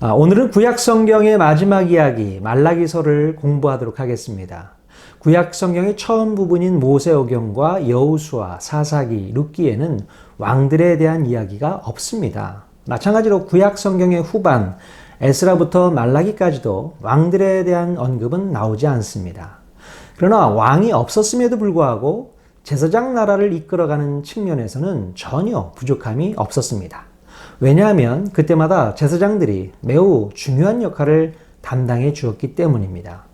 오늘은 구약 성경의 마지막 이야기 말라기서를 공부하도록 하겠습니다. 구약 성경의 처음 부분인 모세오경과 여호수아, 사사기, 룻기에는 왕들에 대한 이야기가 없습니다. 마찬가지로 구약 성경의 후반 에스라부터 말라기까지도 왕들에 대한 언급은 나오지 않습니다. 그러나 왕이 없었음에도 불구하고 제사장 나라를 이끌어가는 측면에서는 전혀 부족함이 없었습니다. 왜냐하면 그때마다 제사장들이 매우 중요한 역할을 담당해 주었기 때문입니다.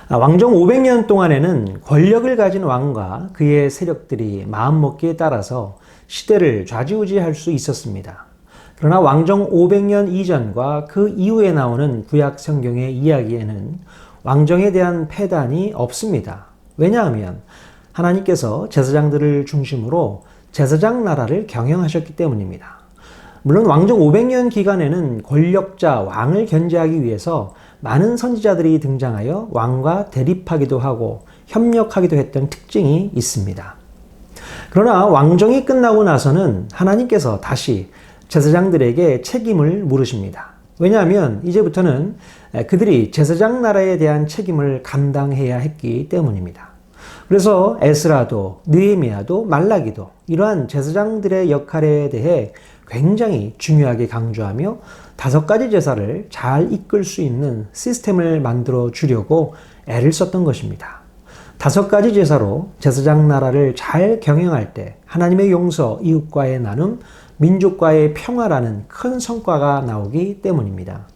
왕정 500년 동안에는 권력을 가진 왕과 그의 세력들이 마음먹기에 따라서 시대를 좌지우지할 수 있었습니다. 그러나 왕정 500년 이전과 그 이후에 나오는 구약 성경의 이야기에는 왕정에 대한 폐단이 없습니다. 왜냐하면 하나님께서 제사장들을 중심으로 제사장 나라를 경영하셨기 때문입니다. 물론 왕정 500년 기간에는 권력자 왕을 견제하기 위해서 많은 선지자들이 등장하여 왕과 대립하기도 하고 협력하기도 했던 특징이 있습니다. 그러나 왕정이 끝나고 나서는 하나님께서 다시 제사장들에게 책임을 물으십니다. 왜냐하면 이제부터는 그들이 제사장 나라에 대한 책임을 감당해야 했기 때문입니다. 그래서 에스라도 느헤미야도 말라기도 이러한 제사장들의 역할에 대해 굉장히 중요하게 강조하며 5가지 제사를 잘 이끌 수 있는 시스템을 만들어 주려고 애를 썼던 것입니다. 5가지 제사로 제사장 나라를 잘 경영할 때 하나님의 용서, 이웃과의 나눔, 민족과의 평화라는 큰 성과가 나오기 때문입니다.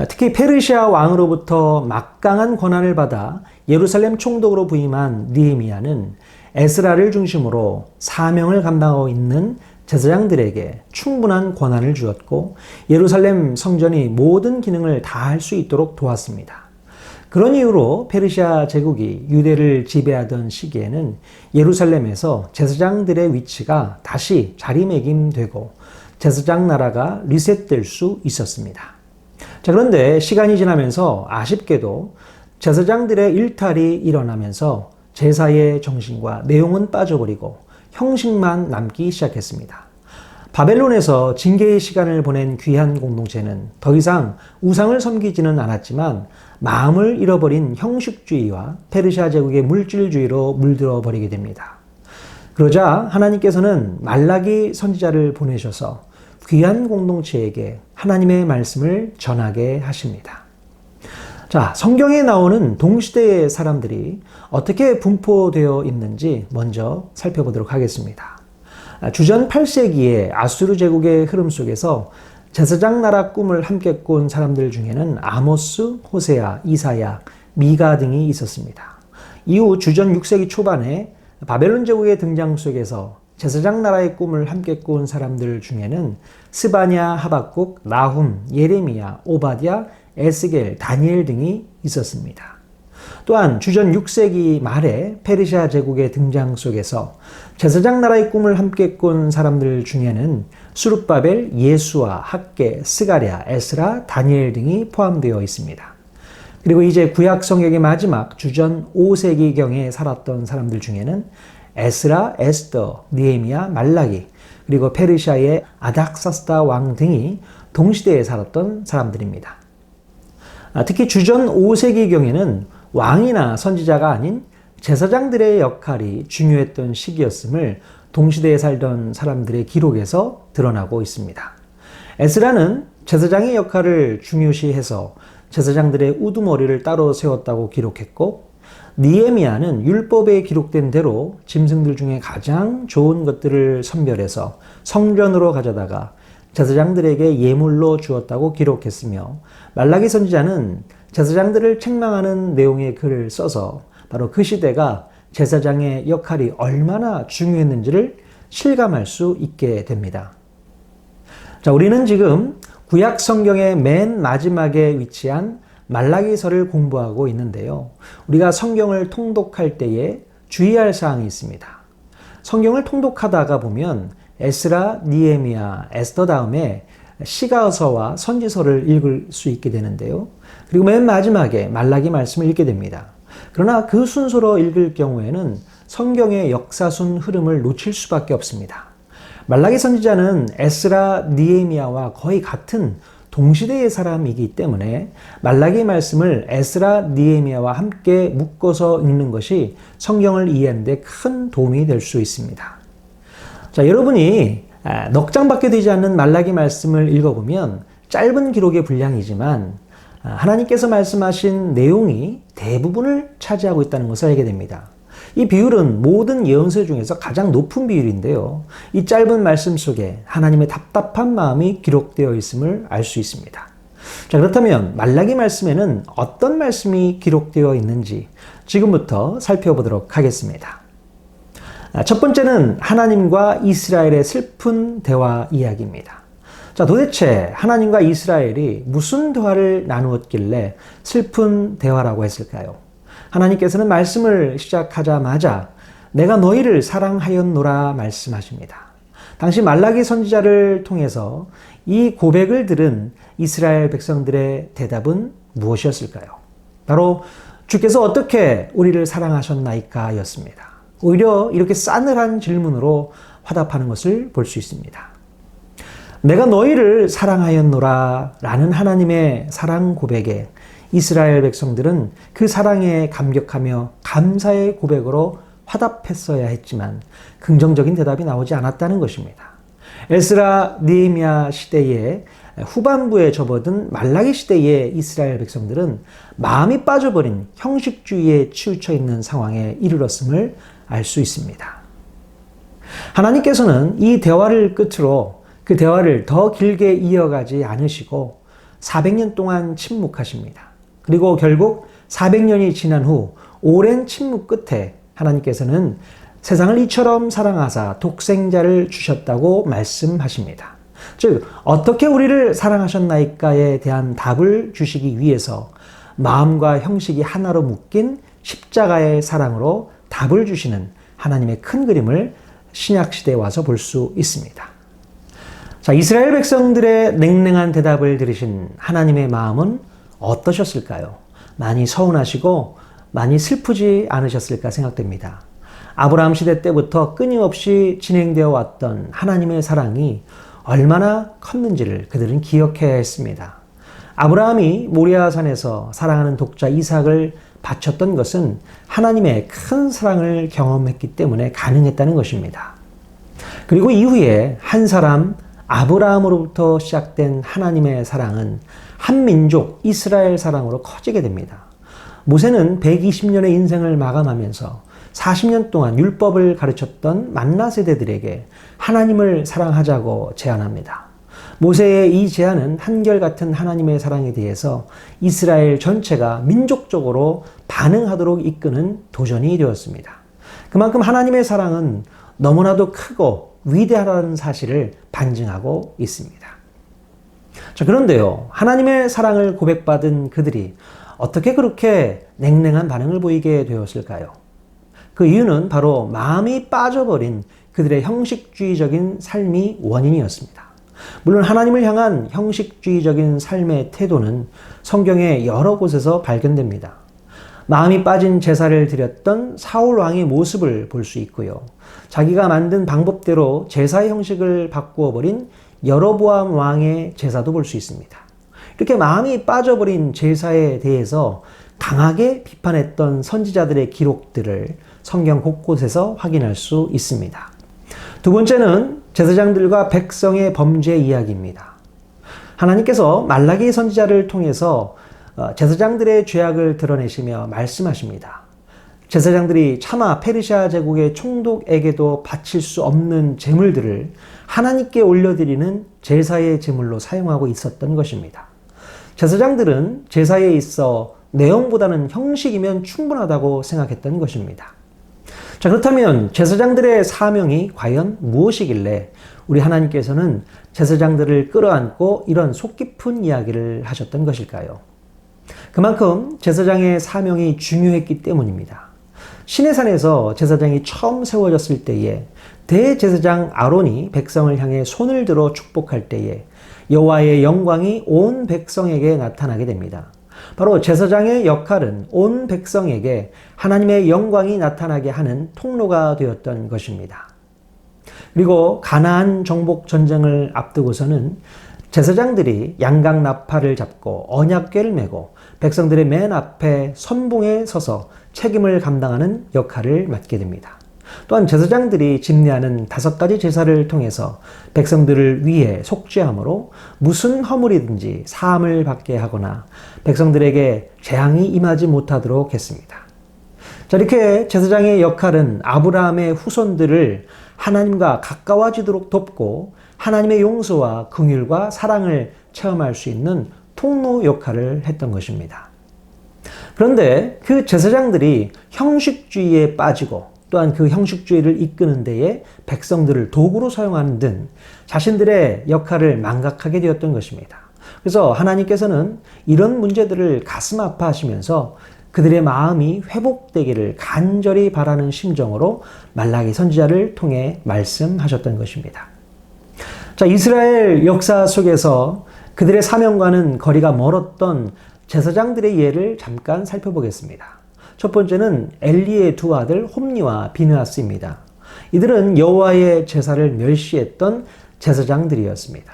특히 페르시아 왕으로부터 막강한 권한을 받아 예루살렘 총독으로 부임한 느헤미야는 에스라를 중심으로 사명을 감당하고 있는 제사장들에게 충분한 권한을 주었고 예루살렘 성전이 모든 기능을 다 할 수 있도록 도왔습니다. 그런 이유로 페르시아 제국이 유대를 지배하던 시기에는 예루살렘에서 제사장들의 위치가 다시 자리매김되고 제사장 나라가 리셋될 수 있었습니다. 자, 그런데 시간이 지나면서 아쉽게도 제사장들의 일탈이 일어나면서 제사의 정신과 내용은 빠져버리고 형식만 남기 시작했습니다. 바벨론에서 징계의 시간을 보낸 귀한 공동체는 더 이상 우상을 섬기지는 않았지만 마음을 잃어버린 형식주의와 페르시아 제국의 물질주의로 물들어 버리게 됩니다. 그러자 하나님께서는 말라기 선지자를 보내셔서 귀한 공동체에게 하나님의 말씀을 전하게 하십니다. 자, 성경에 나오는 동시대의 사람들이 어떻게 분포되어 있는지 먼저 살펴보도록 하겠습니다. 주전 8세기의 아수르 제국의 흐름 속에서 제사장 나라 꿈을 함께 꾼 사람들 중에는 아모스, 호세아, 이사야, 미가 등이 있었습니다. 이후 주전 6세기 초반에 바벨론 제국의 등장 속에서 제사장 나라의 꿈을 함께 꾼 사람들 중에는 스바냐, 하박국, 나훔, 예레미야, 오바댜, 에스겔, 다니엘 등이 있었습니다. 또한 주전 6세기 말에 페르시아 제국의 등장 속에서 제사장 나라의 꿈을 함께 꾼 사람들 중에는 수룹바벨, 예수아, 학개, 스가랴, 에스라, 다니엘 등이 포함되어 있습니다. 그리고 이제 구약 성경의 마지막 주전 5세기경에 살았던 사람들 중에는 에스라, 에스더, 느헤미야, 말라기, 그리고 페르시아의 아닥사스다 왕 등이 동시대에 살았던 사람들입니다. 특히 주전 5세기경에는 왕이나 선지자가 아닌 제사장들의 역할이 중요했던 시기였음을 동시대에 살던 사람들의 기록에서 드러나고 있습니다. 에스라는 제사장의 역할을 중요시해서 제사장들의 우두머리를 따로 세웠다고 기록했고, 느헤미야는 율법에 기록된 대로 짐승들 중에 가장 좋은 것들을 선별해서 성전으로 가져다가 제사장들에게 예물로 주었다고 기록했으며, 말라기 선지자는 제사장들을 책망하는 내용의 글을 써서 바로 그 시대가 제사장의 역할이 얼마나 중요했는지를 실감할 수 있게 됩니다. 자, 우리는 지금 구약 성경의 맨 마지막에 위치한 말라기서를 공부하고 있는데요. 우리가 성경을 통독할 때에 주의할 사항이 있습니다. 성경을 통독하다가 보면 에스라, 느헤미야, 에스더 다음에 시가서와 선지서를 읽을 수 있게 되는데요. 그리고 맨 마지막에 말라기 말씀을 읽게 됩니다. 그러나 그 순서로 읽을 경우에는 성경의 역사순 흐름을 놓칠 수밖에 없습니다. 말라기 선지자는 에스라, 느헤미야와 거의 같은 동시대의 사람이기 때문에 말라기 말씀을 에스라, 느헤미야와 함께 묶어서 읽는 것이 성경을 이해하는 데 큰 도움이 될 수 있습니다. 자, 여러분이 넉 장밖에 되지 않는 말라기 말씀을 읽어보면 짧은 기록의 분량이지만 하나님께서 말씀하신 내용이 대부분을 차지하고 있다는 것을 알게 됩니다. 이 비율은 모든 예언서 중에서 가장 높은 비율인데요. 이 짧은 말씀 속에 하나님의 답답한 마음이 기록되어 있음을 알 수 있습니다. 자, 그렇다면 말라기 말씀에는 어떤 말씀이 기록되어 있는지 지금부터 살펴보도록 하겠습니다. 첫 번째는 하나님과 이스라엘의 슬픈 대화 이야기입니다. 자, 도대체 하나님과 이스라엘이 무슨 대화를 나누었길래 슬픈 대화라고 했을까요? 하나님께서는 말씀을 시작하자마자 내가 너희를 사랑하였노라 말씀하십니다. 당시 말라기 선지자를 통해서 이 고백을 들은 이스라엘 백성들의 대답은 무엇이었을까요? 바로 주께서 어떻게 우리를 사랑하셨나이까 였습니다. 오히려 이렇게 싸늘한 질문으로 화답하는 것을 볼 수 있습니다. 내가 너희를 사랑하였노라 라는 하나님의 사랑 고백에 이스라엘 백성들은 그 사랑에 감격하며 감사의 고백으로 화답했어야 했지만 긍정적인 대답이 나오지 않았다는 것입니다. 에스라, 느헤미야 시대의 후반부에 접어든 말라기 시대의 이스라엘 백성들은 마음이 빠져버린 형식주의에 치우쳐 있는 상황에 이르렀음을 알 수 있습니다. 하나님께서는 이 대화를 끝으로 그 대화를 더 길게 이어가지 않으시고 400년 동안 침묵하십니다. 그리고 결국 400년이 지난 후 오랜 침묵 끝에 하나님께서는 세상을 이처럼 사랑하사 독생자를 주셨다고 말씀하십니다. 즉 어떻게 우리를 사랑하셨나이까에 대한 답을 주시기 위해서 마음과 형식이 하나로 묶인 십자가의 사랑으로 답을 주시는 하나님의 큰 그림을 신약시대에 와서 볼 수 있습니다. 자, 이스라엘 백성들의 냉랭한 대답을 들으신 하나님의 마음은 어떠셨을까요? 많이 서운하시고 많이 슬프지 않으셨을까 생각됩니다. 아브라함 시대 때부터 끊임없이 진행되어 왔던 하나님의 사랑이 얼마나 컸는지를 그들은 기억해야 했습니다. 아브라함이 모리아산에서 사랑하는 독자 이삭을 바쳤던 것은 하나님의 큰 사랑을 경험했기 때문에 가능했다는 것입니다. 그리고 이후에 한 사람 아브라함으로부터 시작된 하나님의 사랑은 한 민족 이스라엘 사랑으로 커지게 됩니다. 모세는 120년의 인생을 마감하면서 40년 동안 율법을 가르쳤던 만나 세대들에게 하나님을 사랑하자고 제안합니다. 모세의 이 제안은 한결같은 하나님의 사랑에 대해서 이스라엘 전체가 민족적으로 반응하도록 이끄는 도전이 되었습니다. 그만큼 하나님의 사랑은 너무나도 크고 위대하다는 사실을 반증하고 있습니다. 자, 그런데요, 하나님의 사랑을 고백받은 그들이 어떻게 그렇게 냉랭한 반응을 보이게 되었을까요? 그 이유는 바로 마음이 빠져버린 그들의 형식주의적인 삶이 원인이었습니다. 물론 하나님을 향한 형식주의적인 삶의 태도는 성경의 여러 곳에서 발견됩니다. 마음이 빠진 제사를 드렸던 사울 왕의 모습을 볼 수 있고요. 자기가 만든 방법대로 제사의 형식을 바꾸어 버린 여로보암 왕의 제사도 볼 수 있습니다. 이렇게 마음이 빠져버린 제사에 대해서 강하게 비판했던 선지자들의 기록들을 성경 곳곳에서 확인할 수 있습니다. 두 번째는 제사장들과 백성의 범죄 이야기입니다. 하나님께서 말라기 선지자를 통해서 제사장들의 죄악을 드러내시며 말씀하십니다. 제사장들이 차마 페르시아 제국의 총독에게도 바칠 수 없는 제물들을 하나님께 올려드리는 제사의 제물로 사용하고 있었던 것입니다. 제사장들은 제사에 있어 내용보다는 형식이면 충분하다고 생각했던 것입니다. 자, 그렇다면 제사장들의 사명이 과연 무엇이길래 우리 하나님께서는 제사장들을 끌어안고 이런 속 깊은 이야기를 하셨던 것일까요? 그만큼 제사장의 사명이 중요했기 때문입니다. 시내산에서 제사장이 처음 세워졌을 때에 대제사장 아론이 백성을 향해 손을 들어 축복할 때에 여호와의 영광이 온 백성에게 나타나게 됩니다. 바로 제사장의 역할은 온 백성에게 하나님의 영광이 나타나게 하는 통로가 되었던 것입니다. 그리고 가나안 정복 전쟁을 앞두고서는 제사장들이 양각 나팔을 잡고 언약궤를 메고 백성들의 맨 앞에 선봉에 서서 책임을 감당하는 역할을 맡게 됩니다. 또한 제사장들이 집례하는 5가지 제사를 통해서 백성들을 위해 속죄함으로 무슨 허물이든지 사함을 받게 하거나 백성들에게 재앙이 임하지 못하도록 했습니다. 자, 이렇게 제사장의 역할은 아브라함의 후손들을 하나님과 가까워지도록 돕고 하나님의 용서와 긍휼과 사랑을 체험할 수 있는 통로 역할을 했던 것입니다. 그런데 그 제사장들이 형식주의에 빠지고 또한 그 형식주의를 이끄는 데에 백성들을 도구로 사용하는 등 자신들의 역할을 망각하게 되었던 것입니다. 그래서 하나님께서는 이런 문제들을 가슴 아파하시면서 그들의 마음이 회복되기를 간절히 바라는 심정으로 말라기 선지자를 통해 말씀하셨던 것입니다. 자, 이스라엘 역사 속에서 그들의 사명과는 거리가 멀었던 제사장들의 예를 잠깐 살펴보겠습니다. 첫 번째는 엘리의 두 아들 홈니와 비느하스입니다. 이들은 여호와의 제사를 멸시했던 제사장들이었습니다.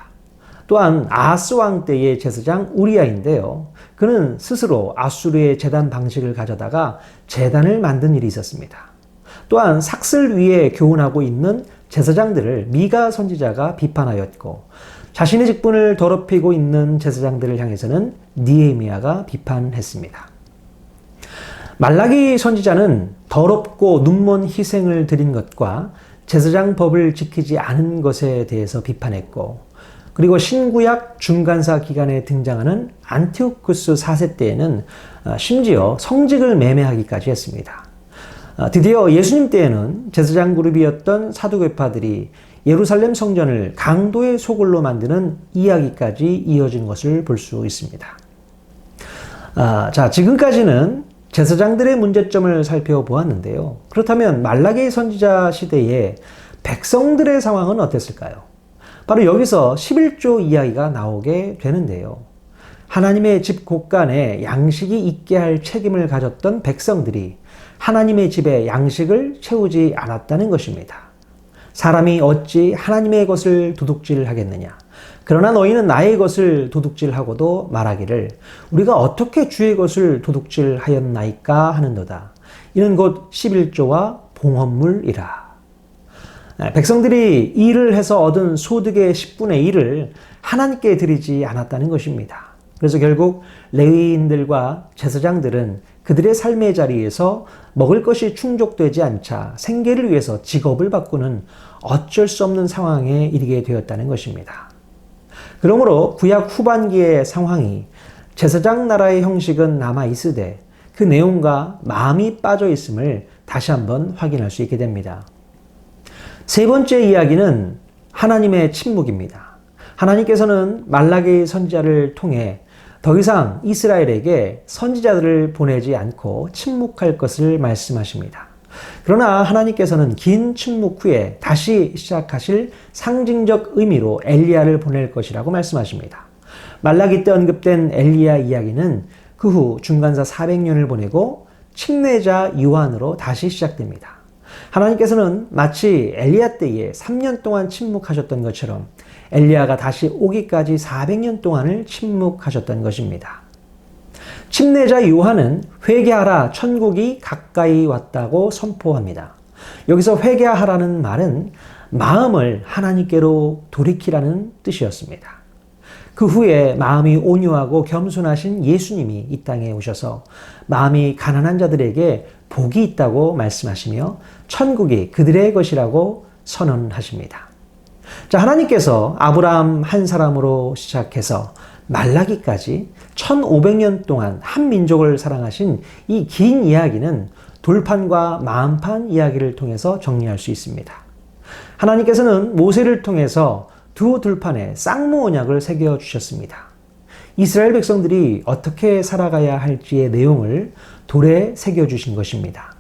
또한 아하스 왕 때의 제사장 우리야인데요. 그는 스스로 아수르의 제단 방식을 가져다가 제단을 만든 일이 있었습니다. 또한 삭슬 위에 교훈하고 있는 제사장들을 미가 선지자가 비판하였고 자신의 직분을 더럽히고 있는 제사장들을 향해서는 느헤미야가 비판했습니다. 말라기 선지자는 더럽고 눈먼 희생을 드린 것과 제사장 법을 지키지 않은 것에 대해서 비판했고 그리고 신구약 중간사 기간에 등장하는 안티오쿠스 4세 때에는 심지어 성직을 매매하기까지 했습니다. 드디어 예수님 때에는 제사장 그룹이었던 사두개파들이 예루살렘 성전을 강도의 소굴로 만드는 이야기까지 이어진 것을 볼 수 있습니다. 자, 지금까지는 제사장들의 문제점을 살펴보았는데요. 그렇다면 말라기 선지자 시대에 백성들의 상황은 어땠을까요? 바로 여기서 11조 이야기가 나오게 되는데요. 하나님의 집 곳간에 양식이 있게 할 책임을 가졌던 백성들이 하나님의 집에 양식을 채우지 않았다는 것입니다. 사람이 어찌 하나님의 것을 도둑질하겠느냐? 그러나 너희는 나의 것을 도둑질하고도 말하기를 우리가 어떻게 주의 것을 도둑질하였나이까 하는도다. 이는 곧 11조와 봉헌물이라. 백성들이 일을 해서 얻은 소득의 10분의 1을 하나님께 드리지 않았다는 것입니다. 그래서 결국 레위인들과 제사장들은 그들의 삶의 자리에서 먹을 것이 충족되지 않자 생계를 위해서 직업을 바꾸는 어쩔 수 없는 상황에 이르게 되었다는 것입니다. 그러므로 구약 후반기의 상황이 제사장 나라의 형식은 남아 있으되 그 내용과 마음이 빠져 있음을 다시 한번 확인할 수 있게 됩니다. 세 번째 이야기는 하나님의 침묵입니다. 하나님께서는 말라기 선지자를 통해 더 이상 이스라엘에게 선지자들을 보내지 않고 침묵할 것을 말씀하십니다. 그러나 하나님께서는 긴 침묵 후에 다시 시작하실 상징적 의미로 엘리야를 보낼 것이라고 말씀하십니다. 말라기 때 언급된 엘리야 이야기는 그 후 중간사 400년을 보내고 침례자 요한으로 다시 시작됩니다. 하나님께서는 마치 엘리야 때에 3년 동안 침묵하셨던 것처럼 엘리야가 다시 오기까지 400년 동안을 침묵하셨던 것입니다. 침례자 요한은 회개하라, 천국이 가까이 왔다고 선포합니다. 여기서 회개하라는 말은 마음을 하나님께로 돌이키라는 뜻이었습니다. 그 후에 마음이 온유하고 겸손하신 예수님이 이 땅에 오셔서 마음이 가난한 자들에게 복이 있다고 말씀하시며 천국이 그들의 것이라고 선언하십니다. 자, 하나님께서 아브라함 한 사람으로 시작해서 말라기까지 1500년 동안 한 민족을 사랑하신 이 긴 이야기는 돌판과 마음판 이야기를 통해서 정리할 수 있습니다. 하나님께서는 모세를 통해서 두 돌판에 쌍무 언약을 새겨 주셨습니다. 이스라엘 백성들이 어떻게 살아가야 할지의 내용을 돌에 새겨 주신 것입니다.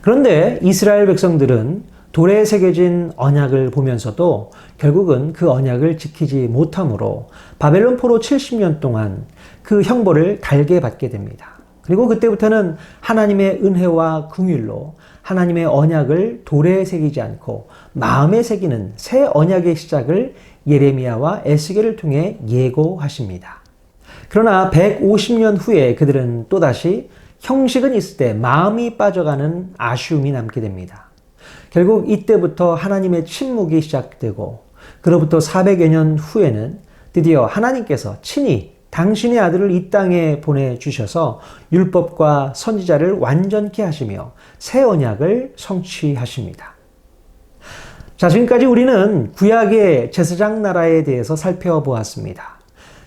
그런데 이스라엘 백성들은 돌에 새겨진 언약을 보면서도 결국은 그 언약을 지키지 못함으로 바벨론 포로 70년 동안 그 형벌을 달게 받게 됩니다. 그리고 그때부터는 하나님의 은혜와 긍휼로 하나님의 언약을 돌에 새기지 않고 마음에 새기는 새 언약의 시작을 예레미야와 에스겔을 통해 예고하십니다. 그러나 150년 후에 그들은 또다시 형식은 있을 때 마음이 빠져가는 아쉬움이 남게 됩니다. 결국 이때부터 하나님의 침묵이 시작되고 그로부터 400여 년 후에는 드디어 하나님께서 친히 당신의 아들을 이 땅에 보내주셔서 율법과 선지자를 완전케 하시며 새 언약을 성취하십니다. 자, 지금까지 우리는 구약의 제사장 나라에 대해서 살펴보았습니다.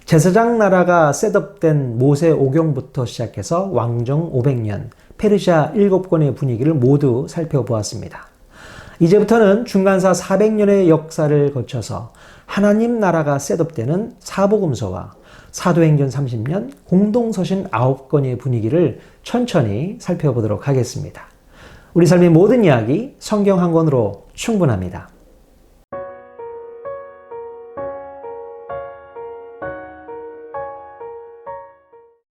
제사장 나라가 셋업된 모세 오경부터 시작해서 왕정 500년, 페르시아 7권의 분위기를 모두 살펴보았습니다. 이제부터는 중간사 400년의 역사를 거쳐서 하나님 나라가 셋업되는 사복음서와 사도행전 30년, 공동서신 9권의 분위기를 천천히 살펴보도록 하겠습니다. 우리 삶의 모든 이야기 성경 한 권으로 충분합니다.